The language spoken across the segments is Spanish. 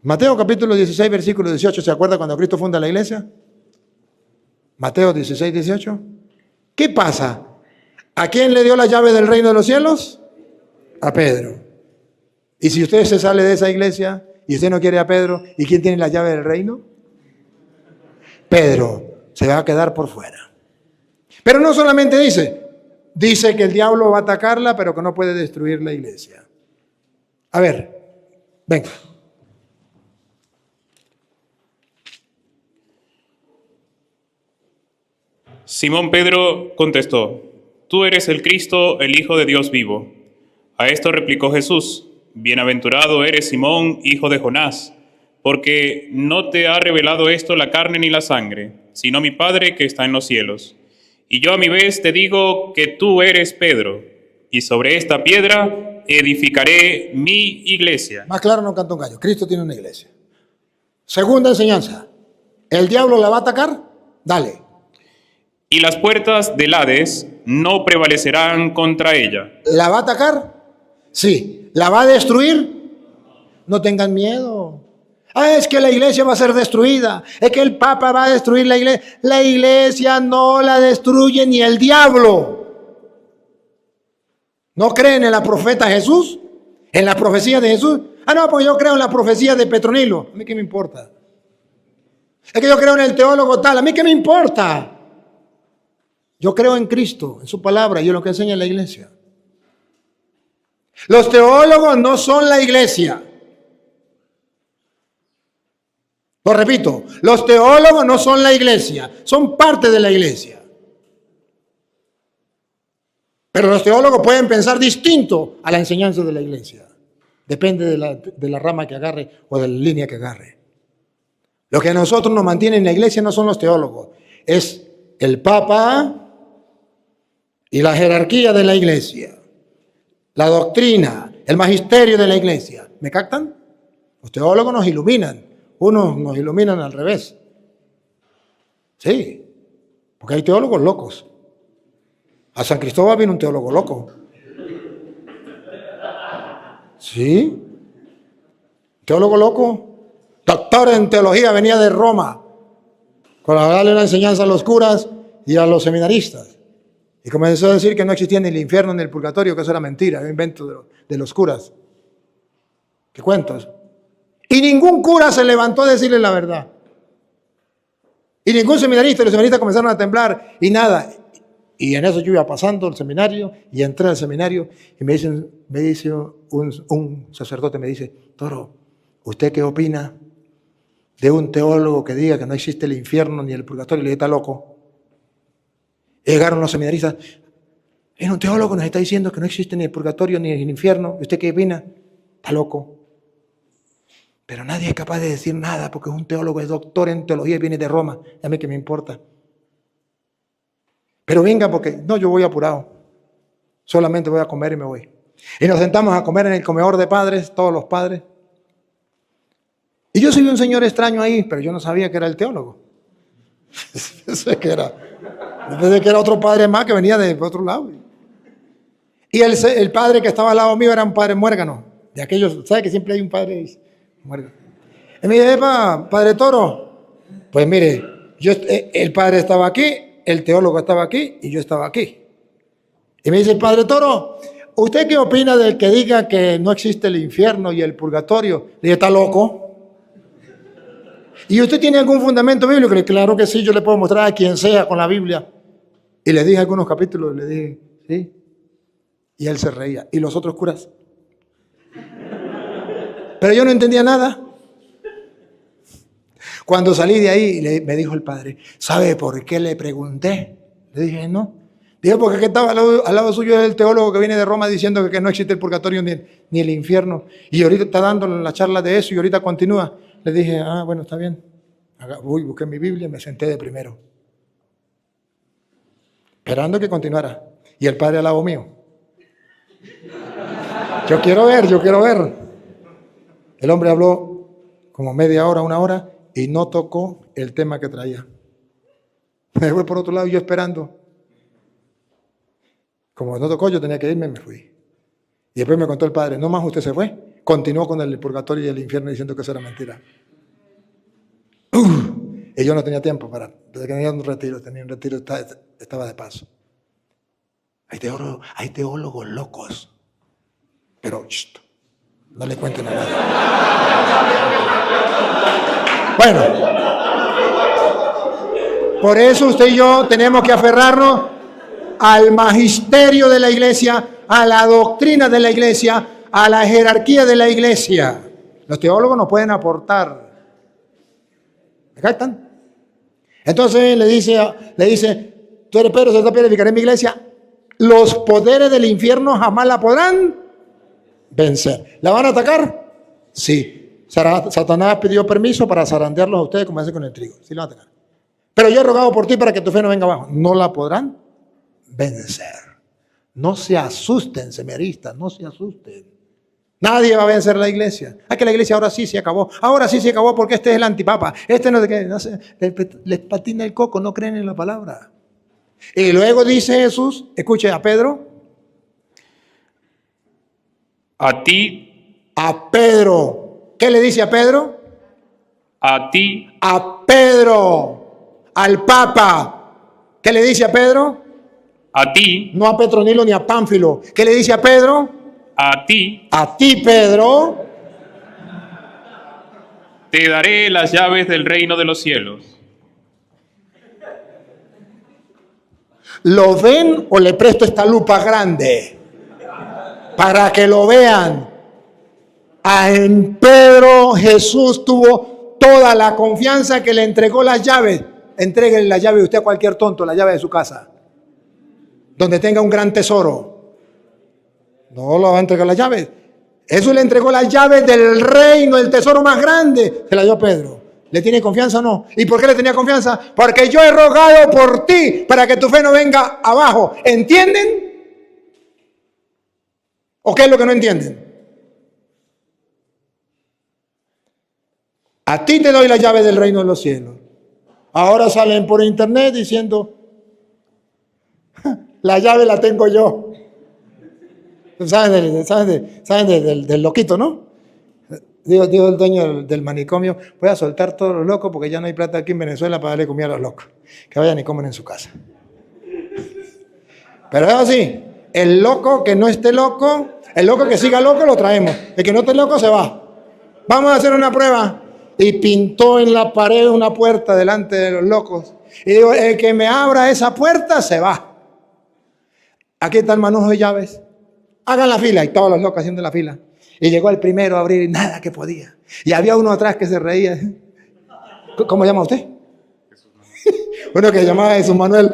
Mateo capítulo 16, versículo 18, ¿se acuerda cuando Cristo funda la iglesia? Mateo 16, 18. ¿Qué pasa? ¿A quién le dio la llave del reino de los cielos? A Pedro. Y si usted se sale de esa iglesia y usted no quiere a Pedro, ¿y quién tiene la llave del reino? Pedro se va a quedar por fuera. Pero no solamente dice que el diablo va a atacarla, pero que no puede destruir la iglesia. A ver, venga. Simón Pedro contestó: Tú eres el Cristo, el Hijo de Dios vivo. A esto replicó Jesús: Bienaventurado eres, Simón, hijo de Jonás, porque no te ha revelado esto la carne ni la sangre, sino mi Padre que está en los cielos. Y yo a mi vez te digo que tú eres Pedro, y sobre esta piedra edificaré mi iglesia. Más claro no canta un gallo. Cristo tiene una iglesia. Segunda enseñanza. ¿El diablo la va a atacar? Dale. Y las puertas del Hades no prevalecerán contra ella. ¿La va a atacar? Sí. ¿La va a destruir? No tengan miedo. Es que la iglesia va a ser destruida. Es que el Papa va a destruir la iglesia. La iglesia no la destruye ni el diablo. ¿No creen en la profeta Jesús? ¿En la profecía de Jesús? No, pues yo creo en la profecía de Petronilo. ¿A mí qué me importa? Es que yo creo en el teólogo tal. ¿A mí qué me importa? Yo creo en Cristo, en su palabra y en lo que enseña la iglesia. Los teólogos no son la iglesia. Lo repito, los teólogos no son la iglesia, son parte de la iglesia. Pero los teólogos pueden pensar distinto a la enseñanza de la iglesia. Depende de la rama que agarre o de la línea que agarre. Lo que a nosotros nos mantiene en la iglesia no son los teólogos, es el Papa y la jerarquía de la iglesia, la doctrina, el magisterio de la iglesia. ¿Me captan? Los teólogos nos iluminan, unos nos iluminan al revés. Sí, porque hay teólogos locos. A San Cristóbal vino un teólogo loco. Sí, teólogo loco, doctor en teología, venía de Roma, para darle una enseñanza a los curas y a los seminaristas. Y comenzó a decir que no existía ni el infierno ni el purgatorio, que eso era mentira, era un invento de los curas. ¿Qué cuentas? Y ningún cura se levantó a decirle la verdad. Y ningún seminarista, los seminaristas comenzaron a temblar y nada. Y en eso yo iba pasando el seminario y entré al seminario y me dice un sacerdote, me dice: Toro, ¿usted qué opina de un teólogo que diga que no existe el infierno ni el purgatorio? Le dije: está loco. Llegaron los seminaristas: es un teólogo, nos está diciendo que no existe ni el purgatorio ni el infierno. ¿Usted qué opina? Está loco. Pero nadie es capaz de decir nada porque es un teólogo, es doctor en teología y viene de Roma. A mí qué me importa. Pero venga, porque no, yo voy apurado. Solamente voy a comer y me voy. Y nos sentamos a comer en el comedor de padres, todos los padres. Y yo soy un señor extraño ahí, pero yo no sabía que era el teólogo. Pensé que era otro padre más que venía de otro lado. Y el padre que estaba al lado mío era un padre muérgano. De aquellos, ¿sabe que siempre hay un padre muérgano? Y me dice: padre Toro, pues mire, el padre estaba aquí, el teólogo estaba aquí y yo estaba aquí. Y me dice el padre Toro: ¿usted qué opina del que diga que no existe el infierno y el purgatorio? Le dije: ¿está loco? ¿Y usted tiene algún fundamento bíblico? Le dije: claro que sí, yo le puedo mostrar a quien sea con la Biblia. Y le dije algunos capítulos, le dije: sí. Y él se reía. ¿Y los otros curas? Pero yo no entendía nada. Cuando salí de ahí, me dijo el padre: ¿sabe por qué le pregunté? Le dije: no. Dije: porque que estaba al lado suyo el teólogo que viene de Roma diciendo que no existe el purgatorio ni el infierno. Y ahorita está dando la charla de eso y ahorita continúa. Le dije: bueno, está bien. Busqué mi Biblia y me senté de primero, esperando que continuara. Y el padre al lado mío: yo quiero ver. El hombre habló como media hora, una hora, y no tocó el tema que traía. Me fui por otro lado y yo esperando. Como no tocó, yo tenía que irme, me fui. Y después me contó el padre: no más, usted se fue. continuó con el purgatorio y el infierno diciendo que eso era mentira. Y yo no tenía tiempo para, tenía un retiro, estaba de paso. Hay teólogos locos, pero no le cuenten a nadie. Bueno, por eso usted y yo tenemos que aferrarnos al magisterio de la iglesia, a la doctrina de la iglesia, a la jerarquía de la iglesia. Los teólogos no pueden aportar. ¿Me captan? Entonces le dice, tú eres Pedro, sobre esta piedra edificaré mi iglesia. Los poderes del infierno jamás la podrán vencer. ¿La van a atacar? Sí. Satanás pidió permiso para zarandearlos a ustedes como hace con el trigo. Sí la van a atacar. Pero yo he rogado por ti para que tu fe no venga abajo. No la podrán vencer. No se asusten, seminaristas, no se asusten. Nadie va a vencer la iglesia. Que la iglesia ahora sí se acabó. Ahora sí se acabó porque este es el antipapa. Este no sé, les patina el coco, no creen en la palabra. Y luego dice Jesús, escuche a Pedro. A ti. A Pedro. ¿Qué le dice a Pedro? A ti. A Pedro. Al Papa. ¿Qué le dice a Pedro? A ti. No a Petronilo ni a Pánfilo. ¿Qué le dice a Pedro? A ti. A ti, Pedro. Te daré las llaves del reino de los cielos. ¿Lo ven o le presto esta lupa grande? Para que lo vean. En Pedro Jesús tuvo toda la confianza que le entregó las llaves. Entréguele la llave usted a cualquier tonto, la llave de su casa. Donde tenga un gran tesoro. No lo va a entregar las llaves. Jesús le entregó las llaves del reino, el tesoro más grande. Se la dio a Pedro. ¿Le tiene confianza o no? ¿Y por qué le tenía confianza? Porque yo he rogado por ti para que tu fe no venga abajo. ¿Entienden? ¿O qué es lo que no entienden? A ti te doy la llave del reino de los cielos. Ahora salen por internet diciendo, la llave la tengo yo. ¿Saben del loquito, no? Digo el dueño del manicomio, voy a soltar todos los locos porque ya no hay plata aquí en Venezuela para darle comida a los locos. Que vayan y comen en su casa. Pero es así, el loco que no esté loco, el loco que siga loco lo traemos. El que no esté loco se va. Vamos a hacer una prueba. Y pintó en la pared una puerta delante de los locos. Y digo, el que me abra esa puerta se va. Aquí está el manojo de llaves. Hagan la fila. Y todos los locos haciendo la fila. Y llegó el primero a abrir y nada que podía. Y había uno atrás que se reía. ¿Cómo llama usted? Uno que se llamaba Jesús Manuel.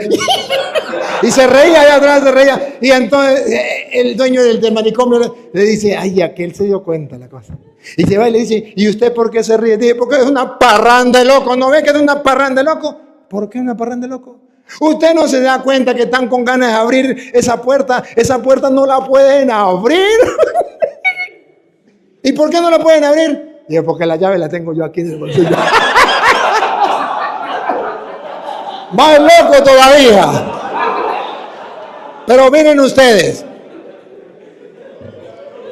Y se reía allá atrás, se reía. Y entonces el dueño del manicomio le dice, ay, aquel se dio cuenta la cosa. Y se va y le dice, ¿y usted por qué se ríe? Dice, porque es una parranda de loco. ¿No ve que es una parranda de loco? ¿Por qué una parranda de loco? Usted no se da cuenta que están con ganas de abrir esa puerta. Esa puerta no la pueden abrir. ¿Y por qué no la pueden abrir? Digo, porque la llave la tengo yo aquí en el bolsillo. Más loco todavía. Pero miren ustedes.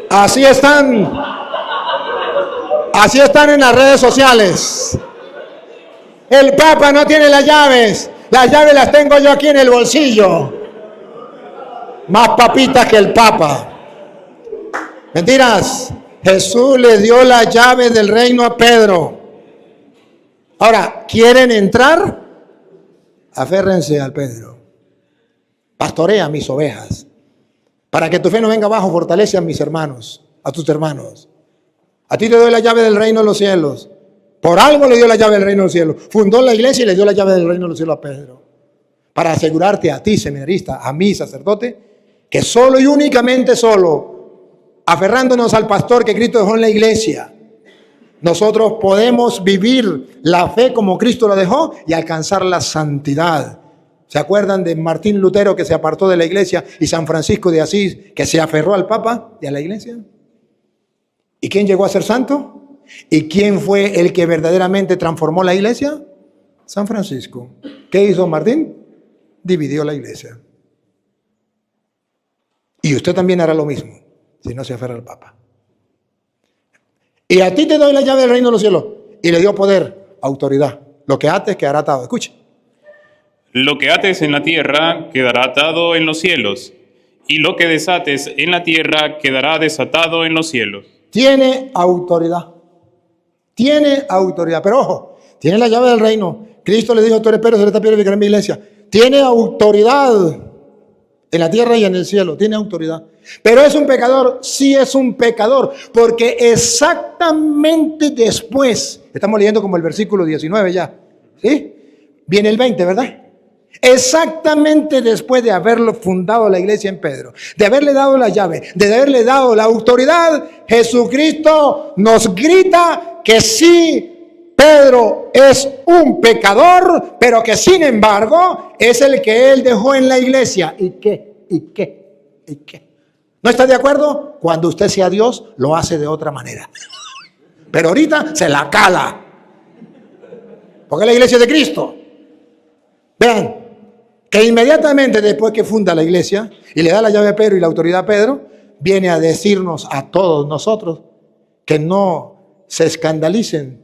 Así están en las redes sociales. El Papa no tiene las llaves las tengo yo aquí en el bolsillo. Más papitas que el Papa. Mentiras. Jesús le dio las llaves del reino a Pedro. Ahora, ¿quieren entrar? Aférrense al Pedro. Pastorea mis ovejas. Para que tu fe no venga abajo, fortalece a mis hermanos, a tus hermanos. A ti te doy la llave del reino de los cielos. Por algo le dio la llave del reino de los cielos. Fundó la iglesia y le dio la llave del reino de los cielos a Pedro. Para asegurarte a ti, seminarista, a mí, sacerdote, que solo y únicamente solo, aferrándonos al pastor que Cristo dejó en la iglesia, nosotros podemos vivir la fe como Cristo la dejó y alcanzar la santidad. ¿Se acuerdan de Martín Lutero que se apartó de la iglesia y San Francisco de Asís que se aferró al Papa y a la iglesia? ¿Y quién llegó a ser santo? ¿Y quién fue el que verdaderamente transformó la iglesia? San Francisco. ¿Qué hizo Martín? Dividió la iglesia. Y usted también hará lo mismo si no se aferra al Papa. Y a ti te doy la llave del reino de los cielos. Y le dio poder, autoridad. Lo que ates quedará atado. Escuche. Lo que ates en la tierra quedará atado en los cielos, y lo que desates en la tierra quedará desatado en los cielos. Tiene autoridad. Tiene autoridad. Pero ojo, tiene la llave del reino. Cristo le dijo, tú eres Pedro, sobre esta piedra edificaré mi iglesia. Tiene autoridad en la tierra y en el cielo. Tiene autoridad. Pero es un pecador. Sí es un pecador. Porque exactamente después, estamos leyendo como el versículo 19 ya. ¿Sí? Viene el 20, ¿verdad? Exactamente después de haberlo fundado la iglesia en Pedro, de haberle dado la llave, de haberle dado la autoridad, Jesucristo nos grita que sí, Pedro es un pecador, pero que sin embargo es el que él dejó en la iglesia. ¿Y qué? ¿Y qué? ¿Y qué? ¿No está de acuerdo? Cuando usted sea Dios, lo hace de otra manera. Pero ahorita se la cala. Porque es la iglesia de Cristo. Vean, que inmediatamente después que funda la iglesia y le da la llave a Pedro y la autoridad a Pedro, viene a decirnos a todos nosotros que no se escandalicen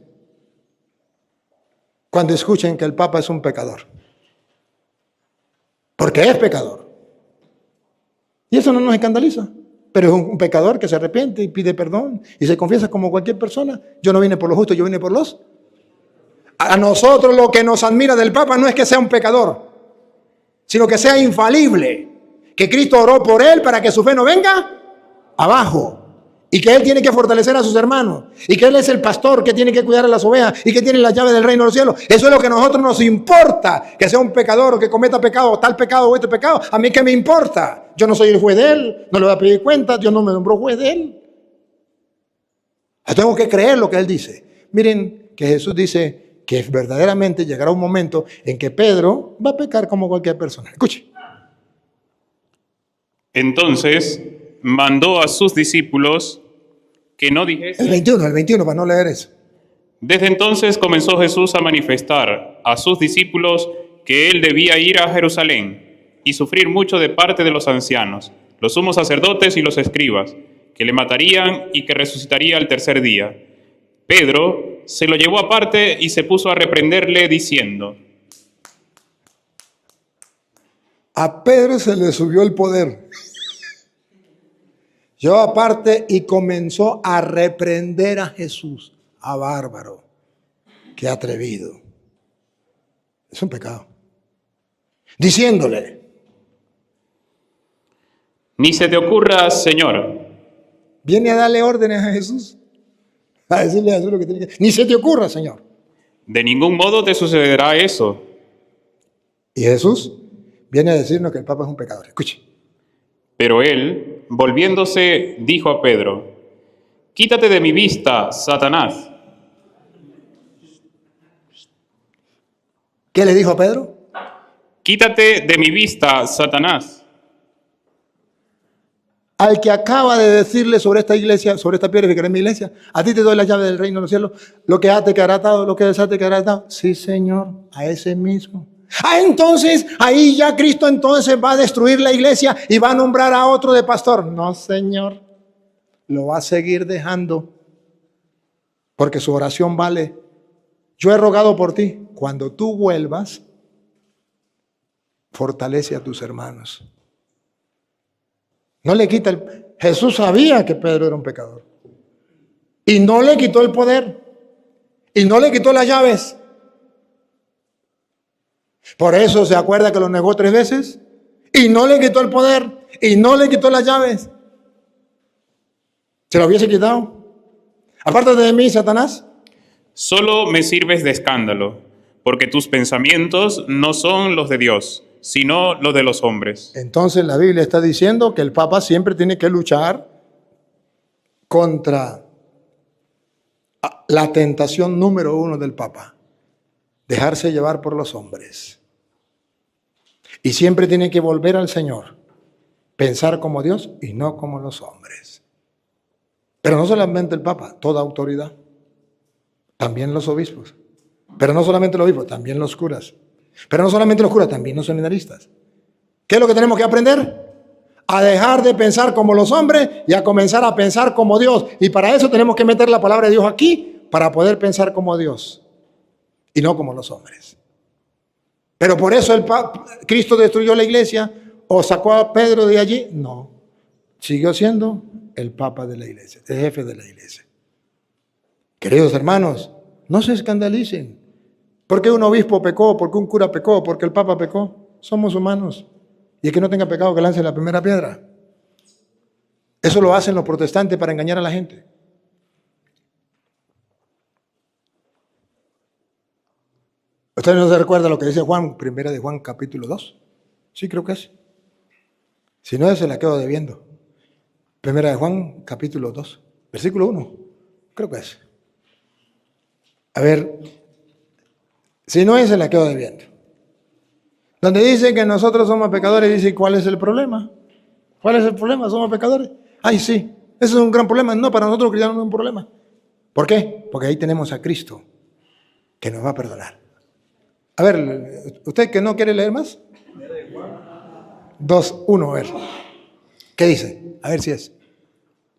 cuando escuchen que el Papa es un pecador. Porque es pecador. Y eso no nos escandaliza. Pero es un pecador que se arrepiente y pide perdón y se confiesa como cualquier persona. Yo no vine por los justos, yo vine por los. A nosotros lo que nos admira del Papa no es que sea un pecador, sino que sea infalible, que Cristo oró por él para que su fe no venga abajo, y que él tiene que fortalecer a sus hermanos, y que él es el pastor que tiene que cuidar a las ovejas, y que tiene la llave del reino de los cielos. Eso es lo que a nosotros nos importa, que sea un pecador o que cometa pecado, tal pecado o este pecado. A mí qué me importa, yo no soy el juez de él, no le voy a pedir cuentas, Dios no me nombró juez de él. Yo tengo que creer lo que él dice. Miren que Jesús dice que verdaderamente llegará un momento en que Pedro va a pecar como cualquier persona. Escuche. Entonces mandó a sus discípulos que no dijesen. El 21, para no leer eso. Desde entonces comenzó Jesús a manifestar a sus discípulos que él debía ir a Jerusalén y sufrir mucho de parte de los ancianos, los sumos sacerdotes y los escribas, que le matarían y que resucitaría al tercer día. Pedro se lo llevó aparte y se puso a reprenderle diciendo: A Pedro se le subió el poder. Llevó aparte y comenzó a reprender a Jesús. A bárbaro. Qué atrevido. Es un pecado. Diciéndole: Ni se te ocurra, Señor. Viene a darle órdenes a Jesús. A decirle a Jesús lo que tiene que. Ni se te ocurra, Señor. De ningún modo te sucederá eso. Y Jesús viene a decirnos que el Papa es un pecador. Escuche. Pero él, volviéndose, dijo a Pedro: Quítate de mi vista, Satanás. ¿Qué le dijo a Pedro? Quítate de mi vista, Satanás. Al que acaba de decirle sobre esta iglesia, sobre esta piedra edificaré mi iglesia, a ti te doy la llave del reino de los cielos, lo que ate quedará atado, lo que desate quedará atado. Sí, Señor, a ese mismo. Entonces, ahí ya Cristo entonces va a destruir la iglesia y va a nombrar a otro de pastor. No, Señor, lo va a seguir dejando, porque su oración vale. Yo he rogado por ti, cuando tú vuelvas, fortalece a tus hermanos. No le quita el. Jesús sabía que Pedro era un pecador. Y no le quitó el poder. Y no le quitó las llaves. Por eso se acuerda que lo negó 3 veces. Y no le quitó el poder. Y no le quitó las llaves. Se lo hubiese quitado. Apártate de mí, Satanás. Solo me sirves de escándalo, porque tus pensamientos no son los de Dios, sino los de los hombres. Entonces la Biblia está diciendo que el Papa siempre tiene que luchar contra la tentación número 1 del Papa: dejarse llevar por los hombres. Y siempre tiene que volver al Señor, pensar como Dios y no como los hombres. Pero no solamente el Papa, toda autoridad, también los obispos. Pero no solamente los obispos, también los curas. Pero no solamente los curas, también los seminaristas. ¿Qué es lo que tenemos que aprender? a dejar de pensar como los hombres y a comenzar a pensar como Dios. Y para eso tenemos que meter la palabra de Dios aquí, para poder pensar como Dios y no como los hombres. Pero por eso Cristo destruyó la iglesia o sacó a Pedro de allí. No, siguió siendo el papa de la iglesia, el jefe de la iglesia. Queridos hermanos, no se escandalicen. ¿Por qué un obispo pecó? ¿Por qué un cura pecó? ¿Por qué el papa pecó? Somos humanos. Y el que no tenga pecado que lance la primera piedra. Eso lo hacen los protestantes para engañar a la gente. ¿Usted no se recuerda lo que dice Juan, primera de Juan capítulo 2? Sí, creo que es. Si no, se la quedo debiendo. Primera de Juan capítulo 2, versículo 1. Creo que es. A ver, si no es, se la quedo debiendo. Donde dice que nosotros somos pecadores, dice, ¿cuál es el problema? ¿Cuál es el problema? ¿Somos pecadores? Ay, sí, eso es un gran problema. No, para nosotros los cristianos no es un problema. ¿Por qué? Porque ahí tenemos a Cristo, que nos va a perdonar. A ver, ¿usted que no quiere leer más? 2:1, a ver. ¿Qué dice? A ver si es.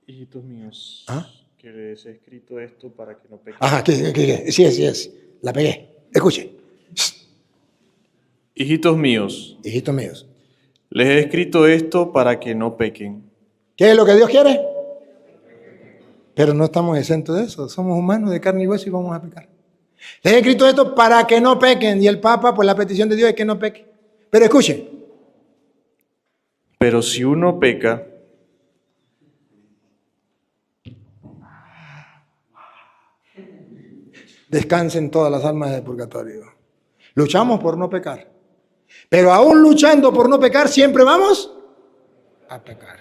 Hijitos míos, ¿Ah? que les he escrito esto para que no pequen. Ajá, sí es. La pegué. Escuche. Hijitos míos, Hijitos míos. les he escrito esto para que no pequen. ¿Qué es lo que Dios quiere? Pero no estamos exentos de eso. Somos humanos de carne y hueso y vamos a pecar. Les he escrito esto para que no pequen. Y el Papa, pues la petición de Dios es que no peque. Pero escuche. Pero si uno peca, Descansen todas las almas del purgatorio. Luchamos por no pecar. Pero aún luchando por no pecar, siempre vamos a pecar.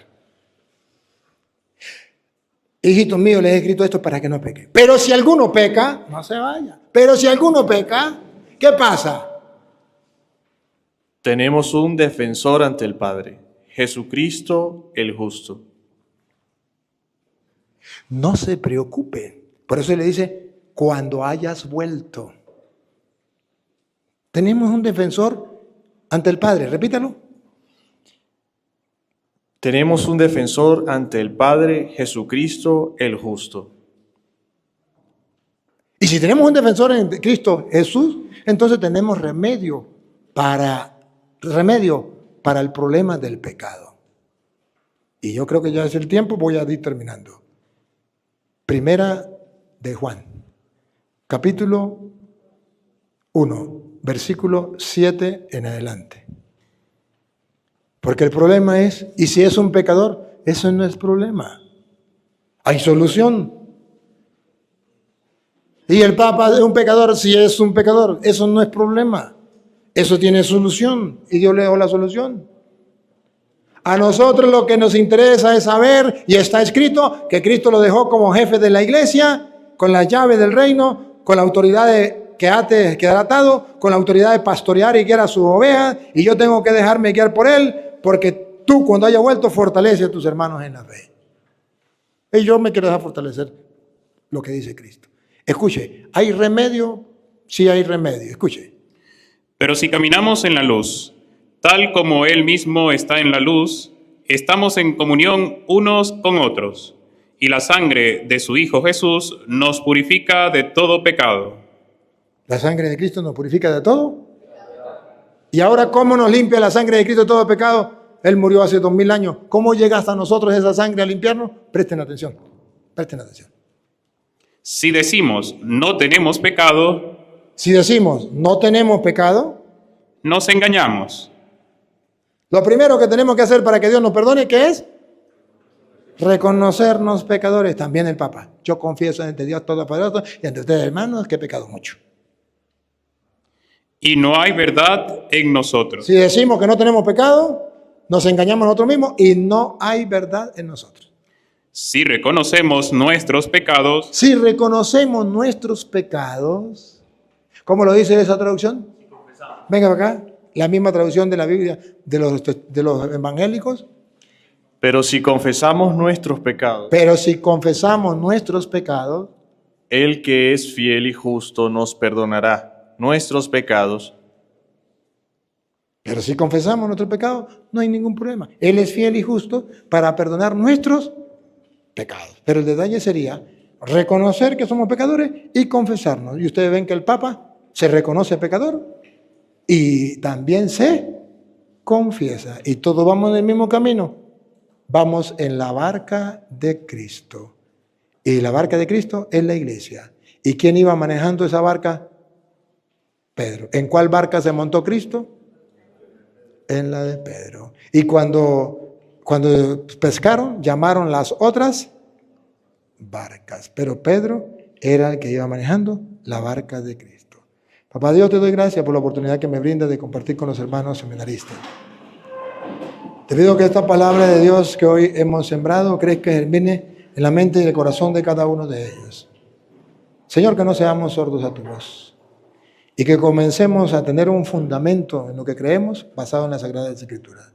Hijitos míos, les he escrito esto para que no pequen. Pero si alguno peca, no se vaya. Pero si alguno peca, ¿qué pasa? tenemos un defensor ante el Padre, Jesucristo el justo. No se preocupe. Por eso le dice, cuando hayas vuelto. Tenemos un defensor ante el Padre. Repítalo. Tenemos un defensor ante el Padre, Jesucristo el justo. Y si tenemos un defensor en Cristo Jesús, entonces tenemos remedio para el problema del pecado. Y yo creo que ya es el tiempo, voy a ir terminando. Primera de Juan, capítulo 1, versículo 7 en adelante. Porque el problema es, y si es un pecador, eso no es problema. Hay solución. Y el Papa es un pecador, si es un pecador, eso no es problema. Eso tiene solución y Dios le dio la solución. A nosotros lo que nos interesa es saber, y está escrito, que Cristo lo dejó como jefe de la iglesia, con las llaves del reino, con la autoridad de que quedar atado, con la autoridad de pastorear y guiar a sus ovejas, y yo tengo que dejarme guiar por él, porque tú cuando haya vuelto fortalece a tus hermanos en la fe. Y yo me quiero dejar fortalecer lo que dice Cristo. Escuche, ¿hay remedio? Sí hay remedio, escuche. Pero si caminamos en la luz, tal como Él mismo está en la luz, estamos en comunión unos con otros, y la sangre de su Hijo Jesús nos purifica de todo pecado. ¿La sangre de Cristo nos purifica de todo? ¿Y ahora cómo nos limpia la sangre de Cristo de todo pecado? Él murió hace 2000 años. ¿Cómo llega hasta nosotros esa sangre a limpiarnos? Presten atención, presten atención. Si decimos no tenemos pecado, Si decimos no tenemos pecado, nos engañamos. lo primero que tenemos que hacer para que Dios nos perdone, ¿qué es? Reconocernos pecadores. También el Papa. Yo confieso ante Dios Todopoderoso y ante ustedes, hermanos, que he pecado mucho. Y no hay verdad en nosotros. Si decimos que no tenemos pecado, nos engañamos a nosotros mismos y no hay verdad en nosotros. Si reconocemos nuestros pecados, Si reconocemos nuestros pecados, ¿cómo lo dice esa traducción? Venga para acá, la misma traducción de la Biblia de los evangélicos. Pero si confesamos nuestros pecados, Pero si confesamos nuestros pecados, Él que es fiel y justo nos perdonará nuestros pecados Pero si confesamos nuestro pecado, no hay ningún problema. Él es fiel y justo para perdonar nuestros pecados. Pero el detalle sería reconocer que somos pecadores y confesarnos. Y ustedes ven que el Papa se reconoce pecador y también se confiesa. Y todos vamos en el mismo camino. Vamos en la barca de Cristo. Y la barca de Cristo es la iglesia. ¿Y quién iba manejando esa barca? Pedro. ¿En cuál barca se montó Cristo? En la de Pedro. Y cuando pescaron, llamaron las otras barcas. Pero Pedro era el que iba manejando la barca de Cristo. Papá Dios, te doy gracias por la oportunidad que me brinda de compartir con los hermanos seminaristas. Te pido que esta palabra de Dios que hoy hemos sembrado crezca y germine en la mente y el corazón de cada uno de ellos. Señor, que no seamos sordos a tu voz y que comencemos a tener un fundamento en lo que creemos basado en las Sagradas Escrituras.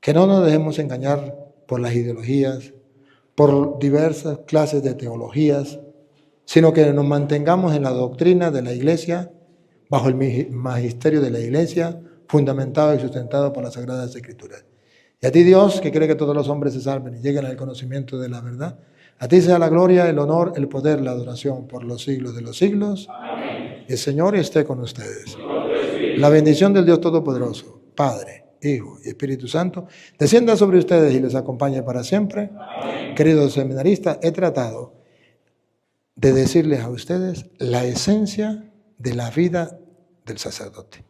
Que no nos dejemos engañar por las ideologías, por diversas clases de teologías, sino que nos mantengamos en la doctrina de la Iglesia, bajo el magisterio de la Iglesia, fundamentado y sustentado por las Sagradas Escrituras. Y a ti, Dios, que quiere que todos los hombres se salven y lleguen al conocimiento de la verdad, a ti sea la gloria, el honor, el poder, la adoración por los siglos de los siglos. Amén. El Señor esté con ustedes. La bendición del Dios Todopoderoso, Padre, Hijo y Espíritu Santo, descienda sobre ustedes y les acompañe para siempre. Amén. Queridos seminaristas, he tratado de decirles a ustedes la esencia de la vida del sacerdote.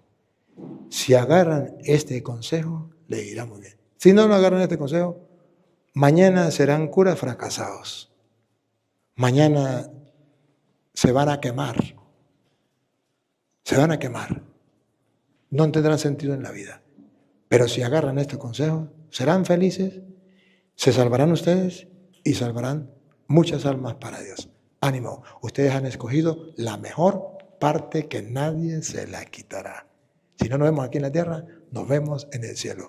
Si agarran este consejo, le irá muy bien. Si no agarran este consejo, mañana serán curas fracasados. Mañana se van a quemar. Se van a quemar. No tendrán sentido en la vida. Pero si agarran este consejo, serán felices, se salvarán ustedes y salvarán muchas almas para Dios. Ánimo, ustedes han escogido la mejor parte que nadie se la quitará. Si no nos vemos aquí en la tierra, nos vemos en el cielo.